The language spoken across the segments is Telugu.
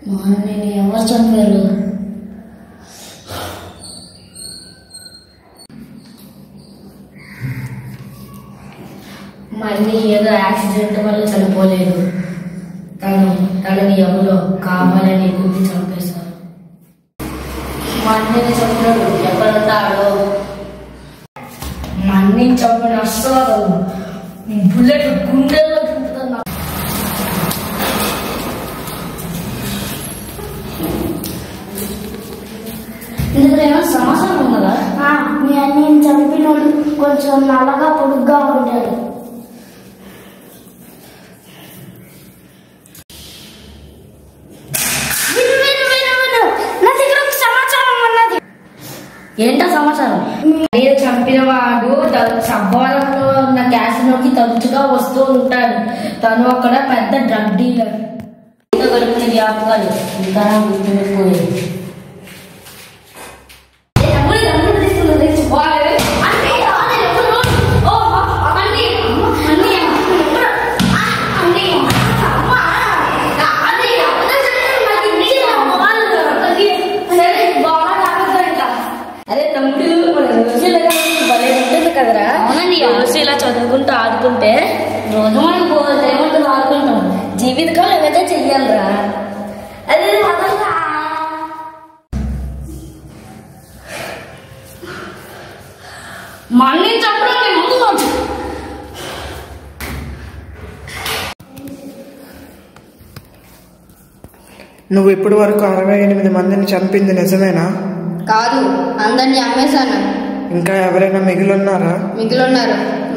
నేను ఎవరు చంపారు? మళ్ళీ ఏదో యాక్సిడెంట్ వల్ల చనిపోలేదు. తనని ఎవరో కావాలని గుద్ది చంపేశారు. మా అన్నని చంపాడు. ఎక్కడుంటాడో? మా అన్నని చంపిన అస్సలు బుల్లెట్ గుండెల్లో చుంటున్నా. ఇందులో ఏమైనా సమాచారం ఉన్నదా? మీ అన్నని చంపినోడు కొంచెం నల్లగా పొడుగ్గా ఉంటాడు. ఏంటో సమాచారం? మీరు చంపిన వాడు సవ్వాలంలో ఉన్న క్యాసినోకి తరచుగా వస్తూ ఉంటాడు. తను అక్కడ పెద్ద డ్రగ్ డీలర్. గడిపిన జ్ఞాపకాలు ఇంకా గుర్తుండిపోయాయి. ఇలా చదువుకుంటూ ఆడుకుంటే రోజు మనం ఏమంటుంది ఆడుకుంటాం. జీవితకాలం ఏదైతే చెయ్యాలరా. అదే మళ్ళీ చెప్పడం ముందు నువ్వు ఇప్పటి వరకు 68 మందిని చంపింది నిజమేనా? కాదు, అందరినీ అమ్మేశాను. ఇంకా ఎవరైనా మిగిలిన్నారు.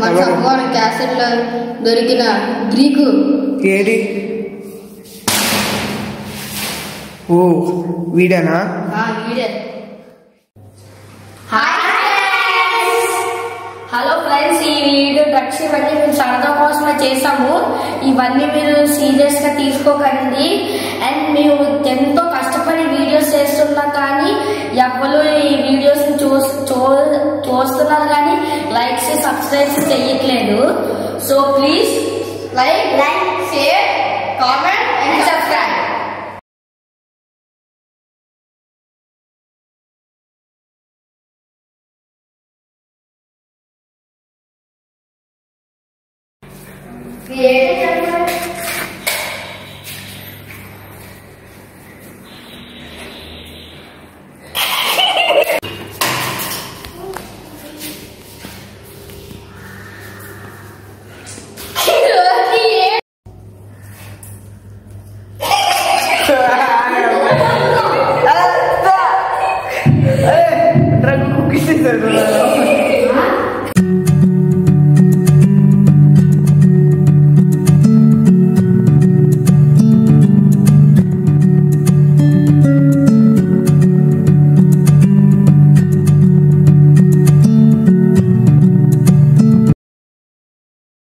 మా సవ్వాల క్యాసెట్ లో దొరికిన గ్రీకు ఏడి? ఓ వీడేనా? వీడే. హలో ఫ్రెండ్స్, ఈ వీడియో డ్రగ్స్ ఇవన్నీ మేము సరదా కోసమే చేసాము. ఇవన్నీ మీరు సీరియస్ గా తీసుకోకండి. అండ్ మేము ఎంతో కష్టపడి వీడియోస్ చేస్తున్నా కానీ ఎవరు ఈ వీడియోస్ చూస్తున్నారు కానీ లైక్స్ సబ్స్క్రైబ్ చెయ్యట్లేదు. So please like, share, comment and subscribe. Drug కుకిస్